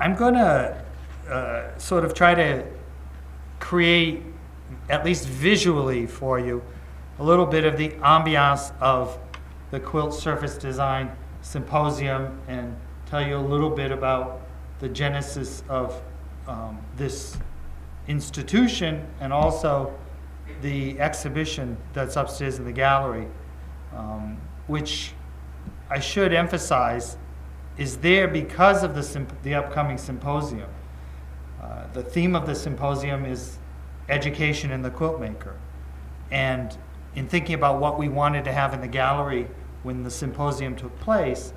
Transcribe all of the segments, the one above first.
I'm going to sort of try to create, at least visually for you, a little bit of the ambiance of the Quilt Surface Design Symposium and tell you a little bit about the genesis of this institution and also the exhibition that's upstairs in the gallery, which I should emphasize is there because of the upcoming symposium. The theme of the symposium is education in the quilt maker. And in thinking about what we wanted to have in the gallery when the symposium took place,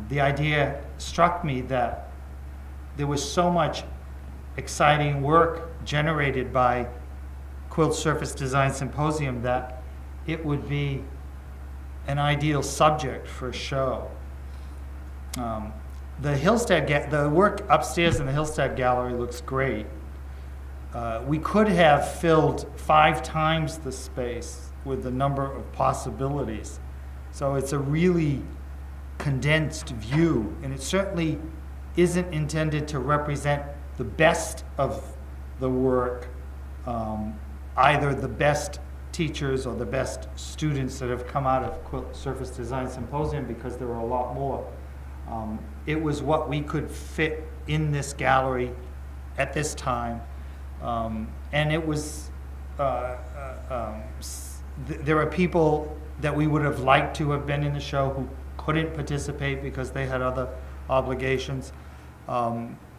the idea struck me that there was so much exciting work generated by Quilt Surface Design Symposium that it would be an ideal subject for a show. The work upstairs in the Hillstead Gallery looks great. We could have filled 5 times the space with the number of possibilities. So it's a really condensed view, and it certainly isn't intended to represent the best of the work, either the best teachers or the best students that have come out of Quilt Surface Design Symposium, because there were a lot more. It was what we could fit in this gallery at this time. And it was, there are people that we would have liked to have been in the show who couldn't participate because they had other obligations.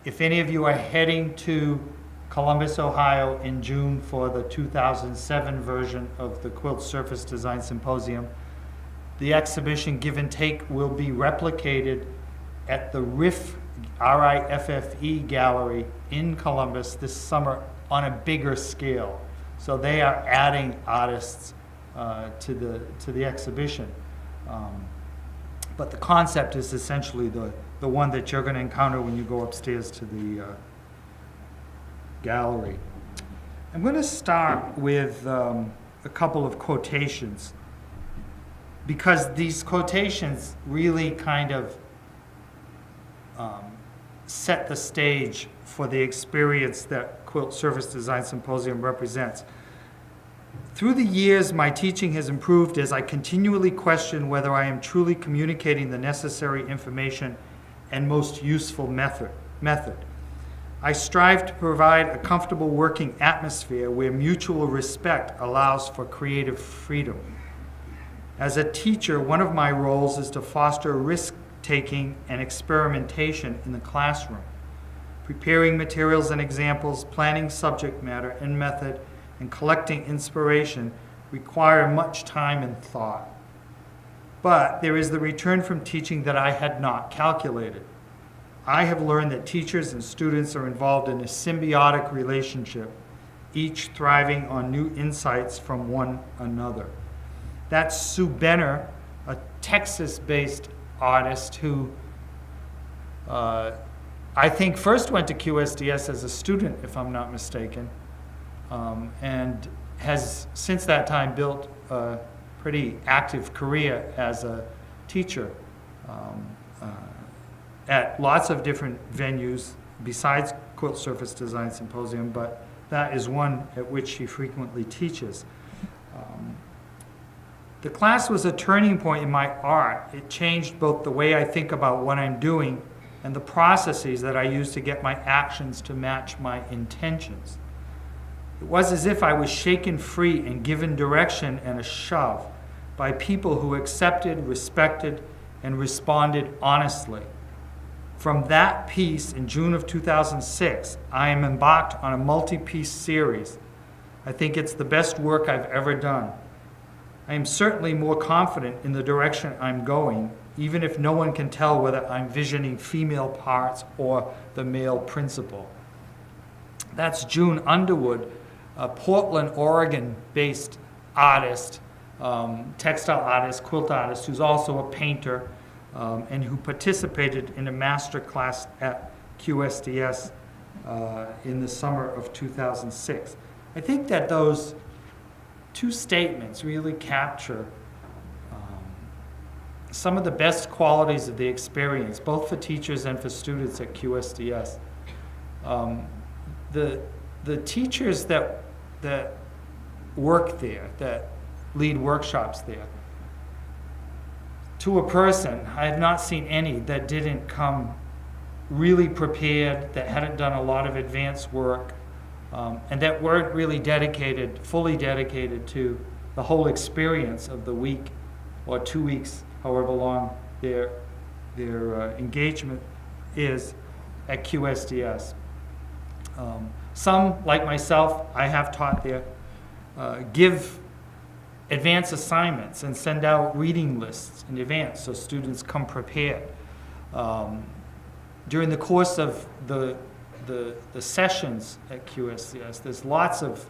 If any of you are heading to Columbus, Ohio in June for the 2007 version of the Quilt Surface Design Symposium, the exhibition Give and Take will be replicated at the RIFFE Gallery in Columbus this summer on a bigger scale. So they are adding artists to the exhibition. But the concept is essentially the one that you're going to encounter when you go upstairs to the gallery. I'm going to start with a couple of quotations, because these quotations really kind of set the stage for the experience that Quilt Surface Design Symposium represents. Through the years, my teaching has improved as I continually question whether I am truly communicating the necessary information and most useful method. I strive to provide a comfortable working atmosphere where mutual respect allows for creative freedom. As a teacher, one of my roles is to foster risk-taking and experimentation in the classroom. Preparing materials and examples, planning subject matter and method, and collecting inspiration require much time and thought. But there is the return from teaching that I had not calculated. I have learned that teachers and students are involved in a symbiotic relationship, each thriving on new insights from one another. That's Sue Benner, a Texas-based artist who I think first went to QSDS as a student, if I'm not mistaken, and has since that time built a pretty active career as a teacher at lots of different venues besides Quilt Surface Design Symposium, but that is one at which she frequently teaches. The class was a turning point in my art. It changed both the way I think about what I'm doing and the processes that I use to get my actions to match my intentions. It was as if I was shaken free and given direction and a shove by people who accepted, respected, and responded honestly. From that piece in June of 2006, I am embarked on a multi-piece series. I think it's the best work I've ever done. I am certainly more confident in the direction I'm going, even if no one can tell whether I'm visioning female parts or the male principal. That's June Underwood, a Portland, Oregon-based artist, textile artist, quilt artist, who's also a painter, and who participated in a master class at QSDS in the summer of 2006. I think that those two statements really capture some of the best qualities of the experience, both for teachers and for students at QSDS. The teachers that work there, that lead workshops there, to a person, I have not seen any that didn't come really prepared, that hadn't done a lot of advanced work, and that weren't really fully dedicated to the whole experience of the week or 2 weeks, however long their engagement is at QSDS. Some, like myself, I have taught there, give advanced assignments and send out reading lists in advance so students come prepared. During the course of the sessions at QSDS, there's lots of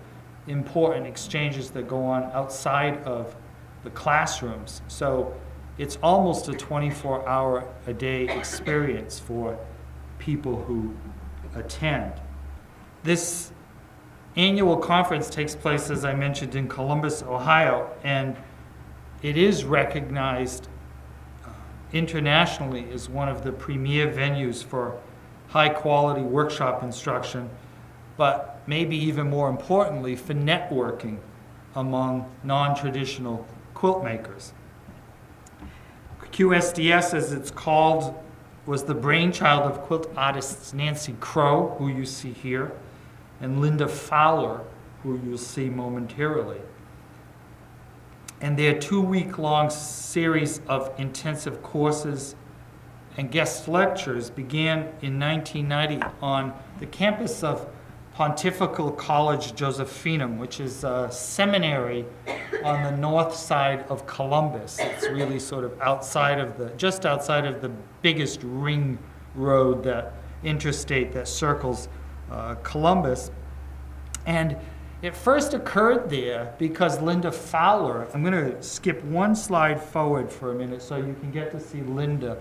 important exchanges that go on outside of the classrooms. So it's almost a 24-hour-a-day experience for people who attend. This annual conference takes place, as I mentioned, in Columbus, Ohio, and it is recognized internationally as one of the premier venues for high-quality workshop instruction, but maybe even more importantly, for networking among non-traditional quilt makers. QSDS, as it's called, was the brainchild of quilt artists Nancy Crow, who you see here, and Linda Fowler, who you'll see momentarily. And their 2-week-long series of intensive courses and guest lectures began in 1990 on the campus of Pontifical College Josephinum, which is a seminary on the north side of Columbus. It's really sort of just outside of the biggest ring road, that interstate that circles Columbus. And it first occurred there because Linda Fowler, I'm going to skip one slide forward for a minute so you can get to see Linda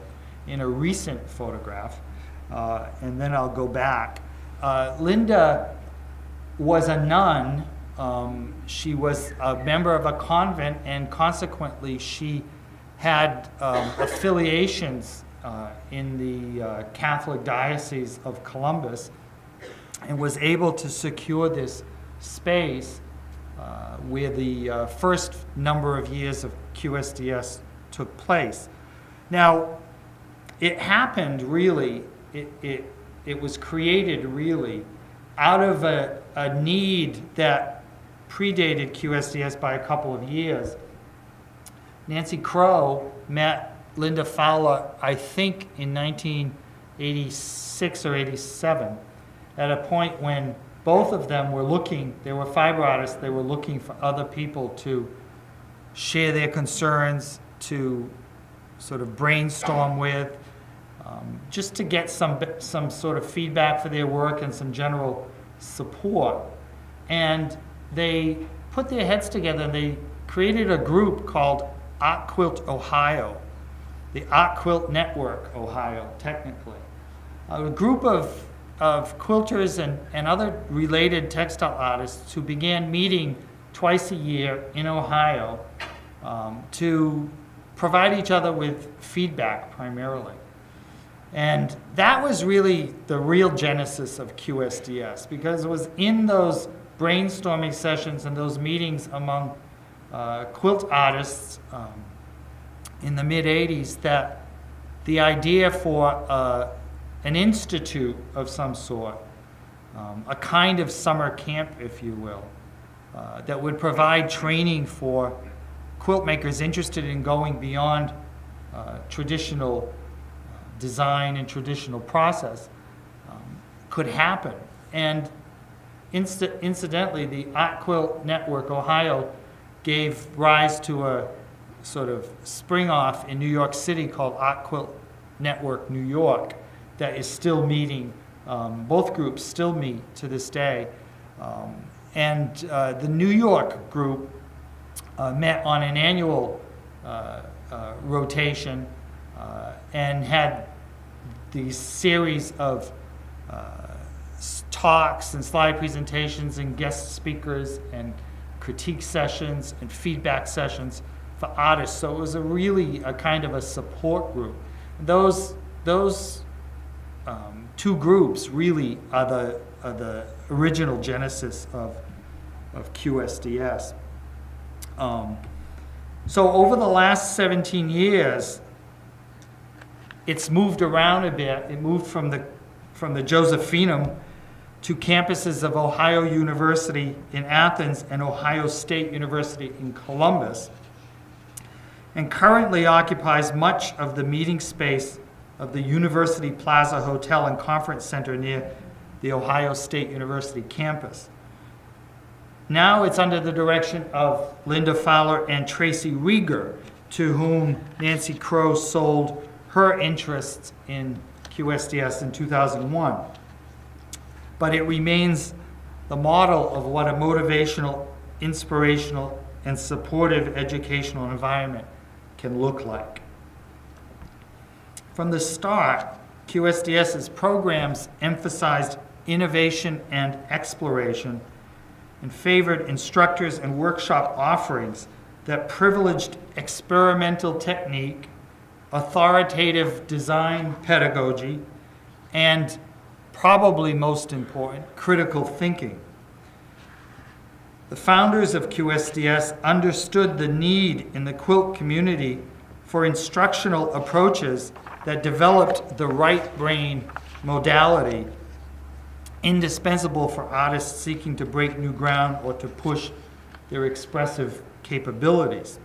in a recent photograph, and then I'll go back. Linda was a nun. She was a member of a convent, and consequently she had affiliations in the Catholic Diocese of Columbus, and was able to secure this space where the first number of years of QSDS took place. Now, it happened really, it was created really out of a need that predated QSDS by a couple of years. Nancy Crow met Linda Fowler, I think, in 1986 or 87, at a point when both of them were they were fiber artists, they were looking for other people to share their concerns, to sort of brainstorm with, just to get some sort of feedback for their work and some general support. And they put their heads together and they created a group called Art Quilt Ohio, the Art Quilt Network Ohio, technically. A group of quilters and other related textile artists who began meeting twice a year in Ohio to provide each other with feedback primarily. And that was really the real genesis of QSDS, because it was in those brainstorming sessions and those meetings among quilt artists in the mid-'80s that the idea for an institute of some sort, a kind of summer camp, if you will, that would provide training for quilt makers interested in going beyond traditional design and traditional process, could happen. And incidentally, the Art Quilt Network Ohio gave rise to a sort of spring-off in New York City called Art Quilt Network New York that is still meeting. Both groups still meet to this day. And the New York group met on an annual rotation and had these series of talks and slide presentations and guest speakers and critique sessions and feedback sessions for artists. So it was a kind of a support group. Those two groups really are the original genesis of QSDS. So over the last 17 years, it's moved around a bit. It moved from the Josephinum to campuses of Ohio University in Athens and Ohio State University in Columbus, and currently occupies much of the meeting space of the University Plaza Hotel and Conference Center near the Ohio State University campus. Now it's under the direction of Linda Fowler and Tracy Rieger, to whom Nancy Crow sold her interests in QSDS in 2001. But it remains the model of what a motivational, inspirational, and supportive educational environment can look like. From the start, QSDS's programs emphasized innovation and exploration and favored instructors and workshop offerings that privileged experimental technique, authoritative design pedagogy, and, probably most important, critical thinking. The founders of QSDS understood the need in the quilt community for instructional approaches that developed the right brain modality, indispensable for artists seeking to break new ground or to push their expressive capabilities.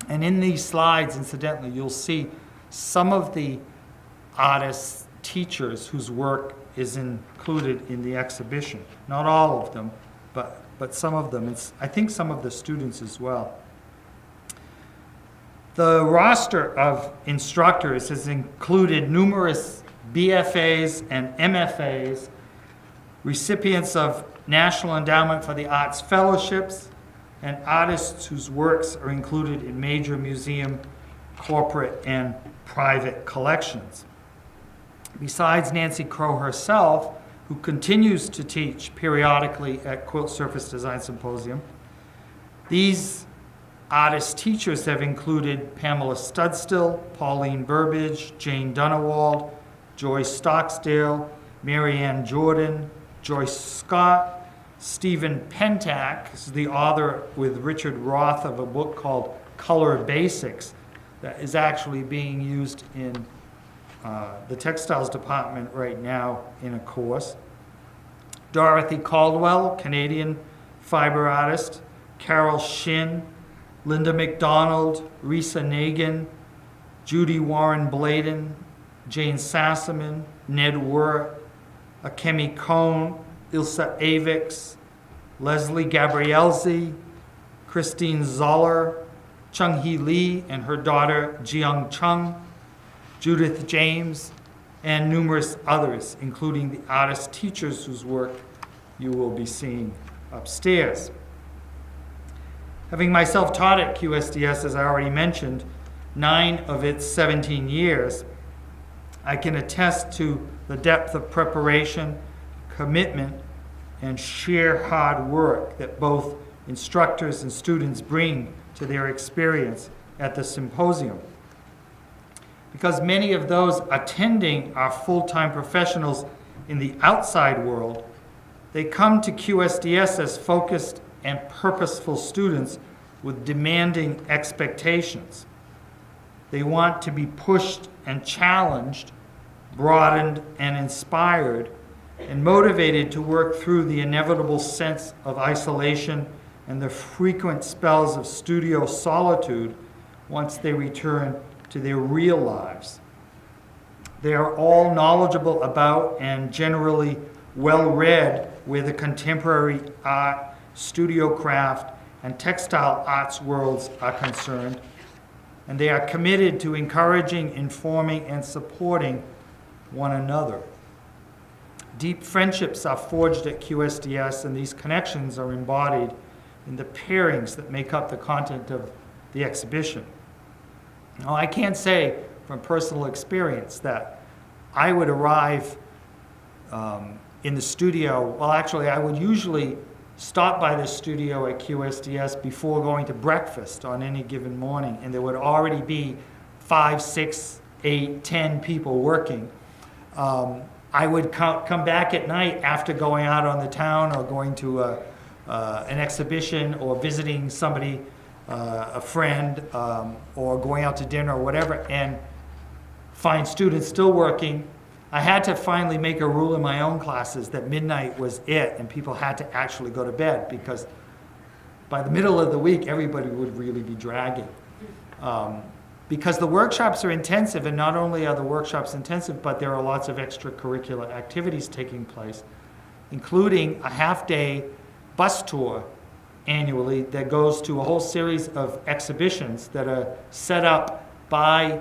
And in these slides, incidentally, you'll see some of the artists, teachers whose work is included in the exhibition. Not all of them, but some of them. I think some of the students as well. The roster of instructors has included numerous BFAs and MFAs, recipients of National Endowment for the Arts fellowships, and artists whose works are included in major museum, corporate, and private collections. Besides Nancy Crow herself, who continues to teach periodically at Quilt Surface Design Symposium, these artist teachers have included Pamela Studstill, Pauline Burbage, Jane Dunewald, Joyce Stocksdale, Marianne Jordan, Joyce Scott, Stephen Pentak is the author with Richard Roth of a book called Color Basics that is actually being used in the textiles department right now in a course. Dorothy Caldwell, Canadian fiber artist, Carol Shin, Linda McDonald, Risa Nagin, Judy Warren Bladen, Jane Sassaman, Ned Wirt, Akemi Cohn, Ilsa Avix, Leslie Gabrielzi, Christine Zoller, Chung-Hee Lee and her daughter Jiyoung Chung, Judith James, and numerous others, including the artist teachers whose work you will be seeing upstairs. Having myself taught at QSDS, as I already mentioned, 9 of its 17 years, I can attest to the depth of preparation, commitment, and sheer hard work that both instructors and students bring to their experience at the symposium. Because many of those attending are full-time professionals in the outside world, they come to QSDS as focused and purposeful students with demanding expectations. They want to be pushed and challenged, broadened and inspired, and motivated to work through the inevitable sense of isolation and the frequent spells of studio solitude once they return to their real lives. They are all knowledgeable about and generally well-read where the contemporary art, studio craft, and textile arts worlds are concerned, and they are committed to encouraging, informing, and supporting one another. Deep friendships are forged at QSDS, and these connections are embodied in the pairings that make up the content of the exhibition. Now, I can't say from personal experience that I would arrive in the studio. Well, actually, I would usually stop by the studio at QSDS before going to breakfast on any given morning, and there would already be 5, 6, 8, 10 people working. I would come back at night after going out on the town or going to an exhibition or visiting somebody, a friend, or going out to dinner or whatever, and find students still working. I had to finally make a rule in my own classes that midnight was it, and people had to actually go to bed, because by the middle of the week, everybody would really be dragging. Because the workshops are intensive, and not only are the workshops intensive, but there are lots of extracurricular activities taking place, including a half-day bus tour annually that goes to a whole series of exhibitions that are set up by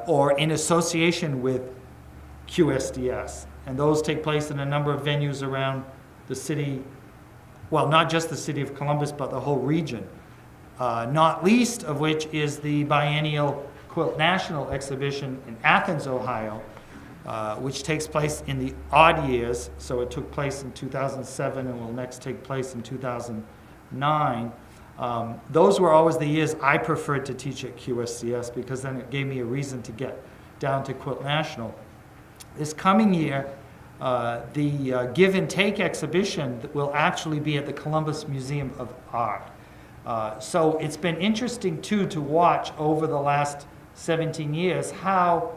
or in association with QSDS. And those take place in a number of venues around the city, well, not just the city of Columbus, but the whole region. Not least of which is the biennial Quilt National Exhibition in Athens, Ohio, which takes place in the odd years. So it took place in 2007 and will next take place in 2009. Those were always the years I preferred to teach at QSDS, because then it gave me a reason to get down to Quilt National. This coming year, the Give and Take exhibition will actually be at the Columbus Museum of Art. So it's been interesting, too, to watch over the last 17 years how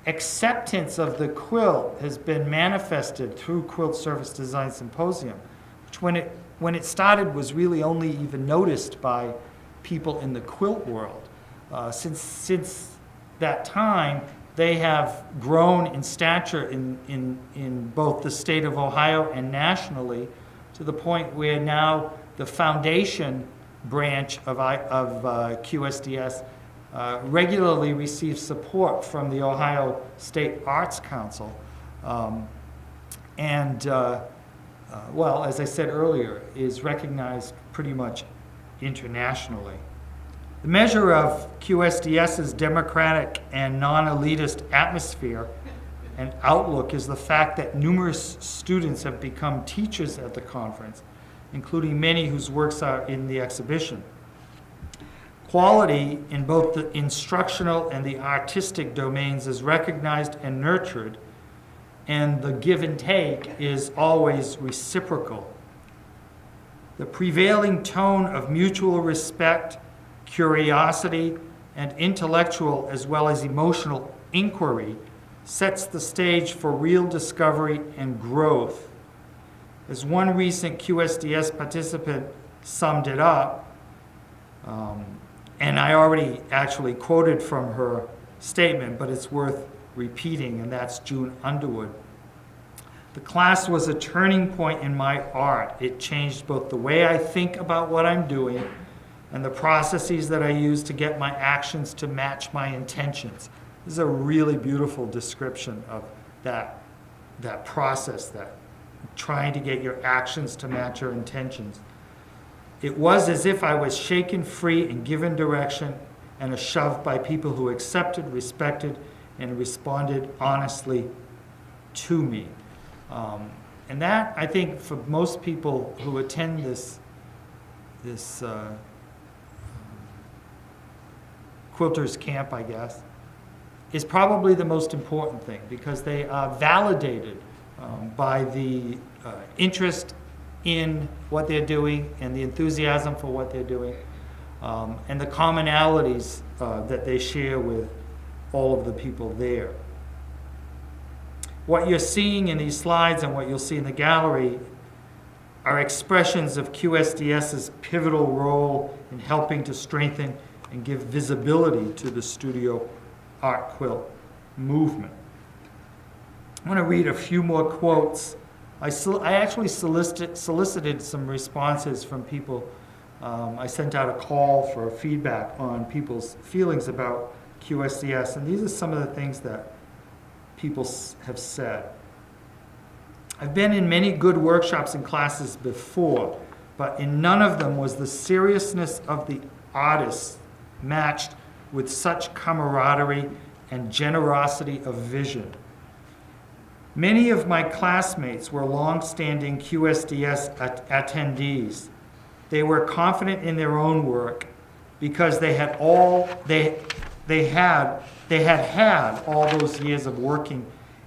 acceptance of the quilt has been manifested through Quilt Service Design Symposium, which when it started was really only even noticed by people in the quilt world. Since that time, they have grown in stature in both the state of Ohio and nationally, to the point where now the foundation branch of QSDS regularly receives support from the Ohio State Arts Council. Well, as I said earlier, is recognized pretty much internationally. The measure of QSDS's democratic and non-elitist atmosphere and outlook is the fact that numerous students have become teachers at the conference, including many whose works are in the exhibition. Quality in both the instructional and the artistic domains is recognized and nurtured, and the give and take is always reciprocal. The prevailing tone of mutual respect, curiosity, and intellectual as well as emotional inquiry sets the stage for real discovery and growth. As one recent QSDS participant summed it up, and I already actually quoted from her statement, but it's worth repeating, and that's June Underwood. The class was a turning point in my art. It changed both the way I think about what I'm doing and the processes that I use to get my actions to match my intentions. This is a really beautiful description of that process, that trying to get your actions to match your intentions. It was as if I was shaken free and given direction and a shove by people who accepted, respected, and responded honestly to me. And that, I think, for most people who attend this quilters camp, I guess, is probably the most important thing, because they are validated by the interest in what they're doing and the enthusiasm for what they're doing, and the commonalities that they share with all of the people there. What you're seeing in these slides and what you'll see in the gallery are expressions of QSDS's pivotal role in helping to strengthen and give visibility to the studio art quilt movement. I want to read a few more quotes. I actually solicited some responses from people. I sent out a call for feedback on people's feelings about QSDS, and these are some of the things that people have said. I've been in many good workshops and classes before, but in none of them was the seriousness of the artists matched with such camaraderie and generosity of vision. Many of my classmates were long-standing QSDS attendees. They were confident in their own work because they had had all those years of working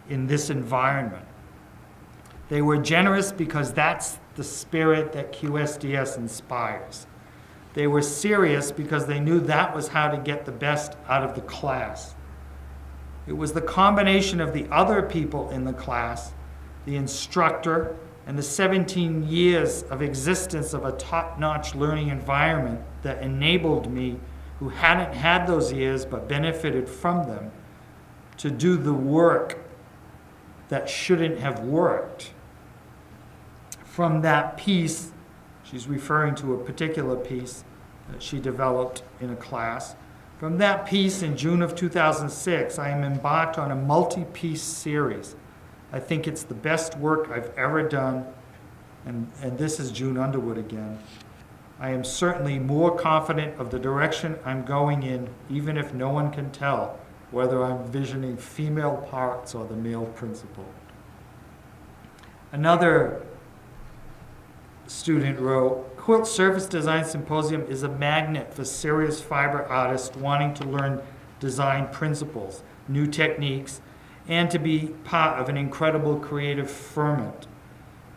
in this environment. They were generous because that's the spirit that QSDS inspires. They were serious because they knew that was how to get the best out of the class. It was the combination of the other people in the class, the instructor, and the 17 years of existence of a top-notch learning environment that enabled me, who hadn't had those years but benefited from them, to do the work that shouldn't have worked. From that piece, she's referring to a particular piece that she developed in a class. From that piece in June of 2006, I am embarked on a multi-piece series. I think it's the best work I've ever done, and this is June Underwood again. I am certainly more confident of the direction I'm going in, even if no one can tell whether I'm visioning female parts or the male principal. Another student wrote, Quilt Surface Design Symposium is a magnet for serious fiber artists wanting to learn design principles, new techniques, and to be part of an incredible creative ferment.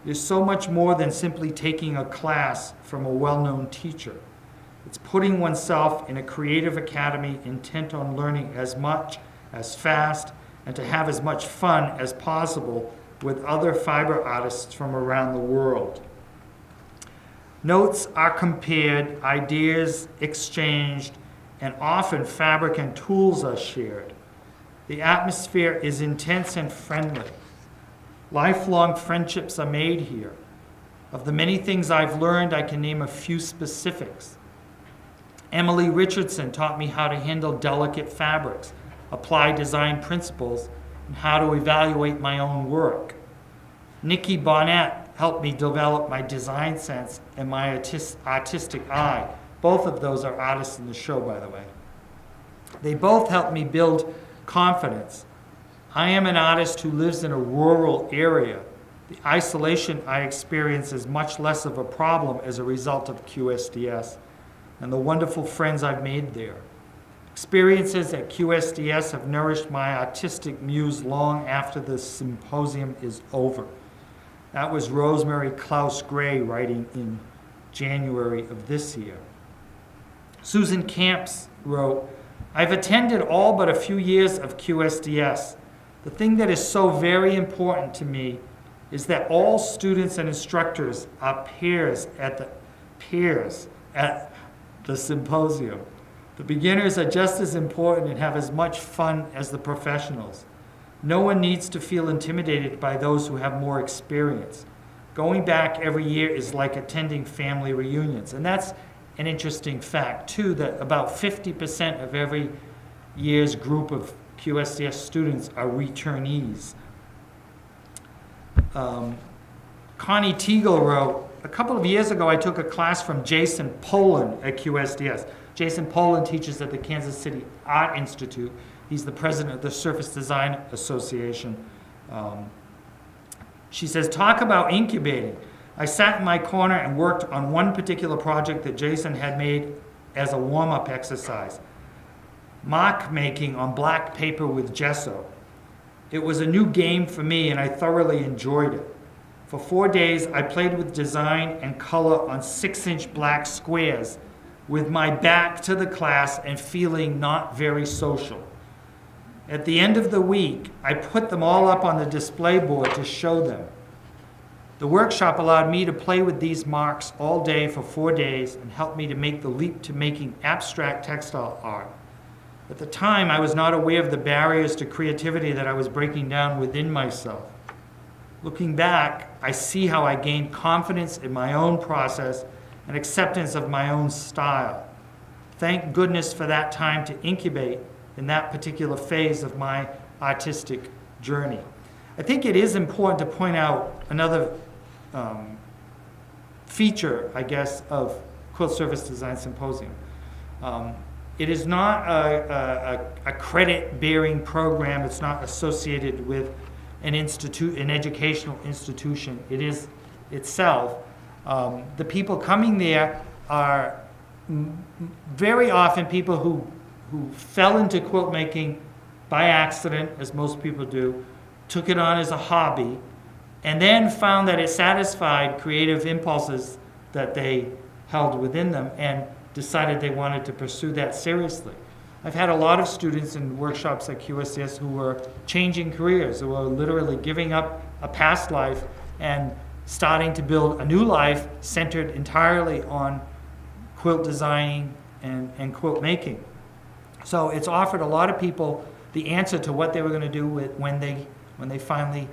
It is so much more than simply taking a class from a well-known teacher. It's putting oneself in a creative academy intent on learning as much, as fast, and to have as much fun as possible with other fiber artists from around the world. Notes are compared, ideas exchanged, and often fabric and tools are shared. The atmosphere is intense and friendly. Lifelong friendships are made here. Of the many things I've learned, I can name a few specifics. Emily Richardson taught me how to handle delicate fabrics, apply design principles, and how to evaluate my own work. Nikki Bonnet helped me develop my design sense and my artistic eye. Both of those are artists in the show, by the way. They both helped me build confidence. I am an artist who lives in a rural area. The isolation I experience is much less of a problem as a result of QSDS and the wonderful friends I've made there. Experiences at QSDS have nourished my artistic muse long after the symposium is over. That was Rosemary Klaus Gray writing in January of this year. Susan Camps wrote, I've attended all but a few years of QSDS. The thing that is so very important to me is that all students and instructors are peers at the symposium. The beginners are just as important and have as much fun as the professionals. No one needs to feel intimidated by those who have more experience. Going back every year is like attending family reunions. And that's an interesting fact, too, that about 50% of every year's group of QSDS students are returnees. Connie Teagle wrote, a couple of years ago I took a class from Jason Poland at QSDS. Jason Poland teaches at the Kansas City Art Institute. He's the president of the Surface Design Association. She says, talk about incubating. I sat in my corner and worked on one particular project that Jason had made as a warm-up exercise. Mark making on black paper with gesso. It was a new game for me and I thoroughly enjoyed it. For 4 days, I played with design and color on 6-inch black squares with my back to the class and feeling not very social. At the end of the week, I put them all up on the display board to show them. The workshop allowed me to play with these marks all day for 4 days and helped me to make the leap to making abstract textile art. At the time, I was not aware of the barriers to creativity that I was breaking down within myself. Looking back, I see how I gained confidence in my own process and acceptance of my own style. Thank goodness for that time to incubate in that particular phase of my artistic journey. I think it is important to point out another feature, I guess, of Quilt Surface Design Symposium. It is not a credit-bearing program. It's not associated with an educational institution. It is itself. The people coming there are very often people who fell into quilt making by accident, as most people do, took it on as a hobby, and then found that it satisfied creative impulses that they held within them and decided they wanted to pursue that seriously. I've had a lot of students in workshops at QSDS who were changing careers, who were literally giving up a past life and starting to build a new life centered entirely on quilt designing and quilt making. So it's offered a lot of people the answer to what they were going to do when they finally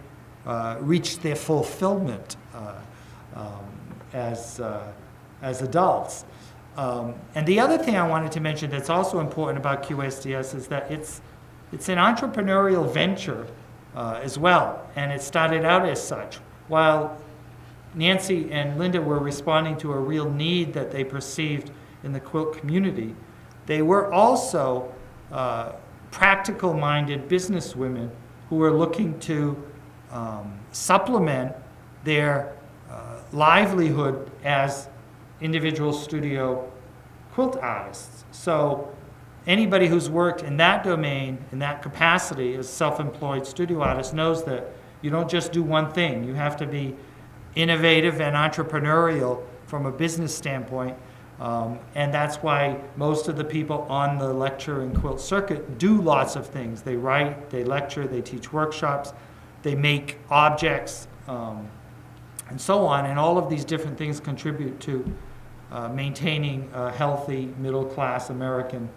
reached their fulfillment as adults. And the other thing I wanted to mention that's also important about QSDS is that it's an entrepreneurial venture as well, and it started out as such. While Nancy and Linda were responding to a real need that they perceived in the quilt community, they were also practical-minded businesswomen who were looking to supplement their livelihood as individual studio quilt artists. So anybody who's worked in that domain, in that capacity as self-employed studio artist knows that you don't just do one thing. You have to be innovative and entrepreneurial from a business standpoint. And that's why most of the people on the lecture and quilt circuit do lots of things. They write, they lecture, they teach workshops, they make objects, and so on. And all of these different things contribute to maintaining a healthy middle-class American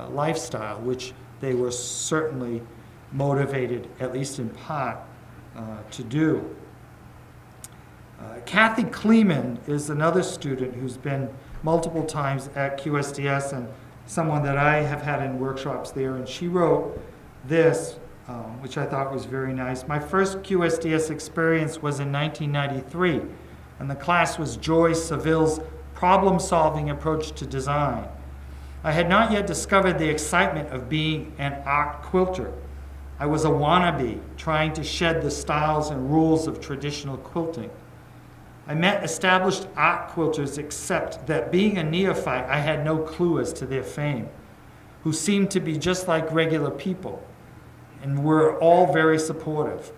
lifestyle, which they were certainly motivated, at least in part, to do. Kathy Kleeman is another student who's been multiple times at QSDS and someone that I have had in workshops there, and she wrote this, which I thought was very nice. My first QSDS experience was in 1993, and the class was Joy Seville's problem-solving approach to design. I had not yet discovered the excitement of being an art quilter. I was a wannabe, trying to shed the styles and rules of traditional quilting. I met established art quilters, except that being a neophyte, I had no clue as to their fame, who seemed to be just like regular people and were all very supportive.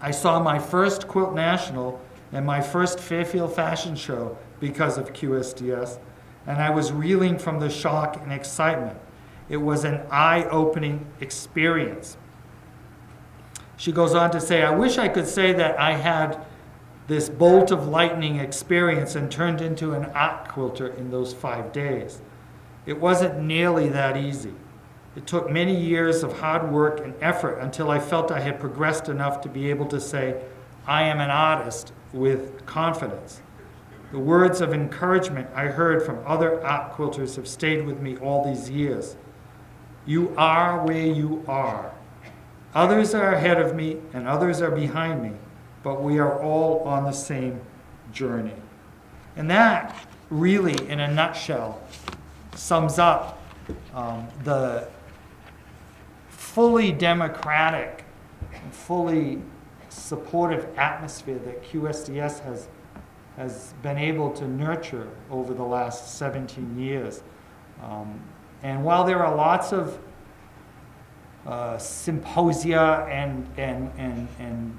I saw my first Quilt National and my first Fairfield Fashion Show because of QSDS, and I was reeling from the shock and excitement. It was an eye-opening experience. She goes on to say, I wish I could say that I had this bolt of lightning experience and turned into an art quilter in those 5 days. It wasn't nearly that easy. It took many years of hard work and effort until I felt I had progressed enough to be able to say, I am an artist with confidence. The words of encouragement I heard from other art quilters have stayed with me all these years. You are where you are. Others are ahead of me and others are behind me, but we are all on the same journey. And that really, in a nutshell, sums up the fully democratic and fully supportive atmosphere that QSDS has been able to nurture over the last 17 years. And while there are lots of symposia and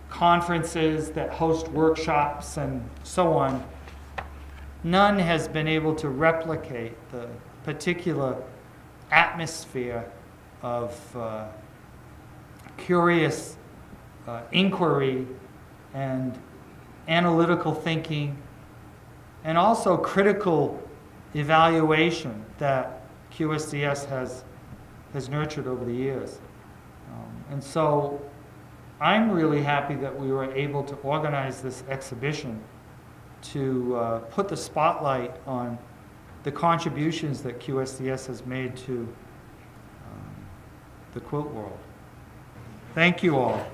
conferences that host workshops and so on, none has been able to replicate the particular atmosphere of curious inquiry and analytical thinking and also critical evaluation that QSDS has nurtured over the years. And so I'm really happy that we were able to organize this exhibition to put the spotlight on the contributions that QSDS has made to the quilt world. Thank you all.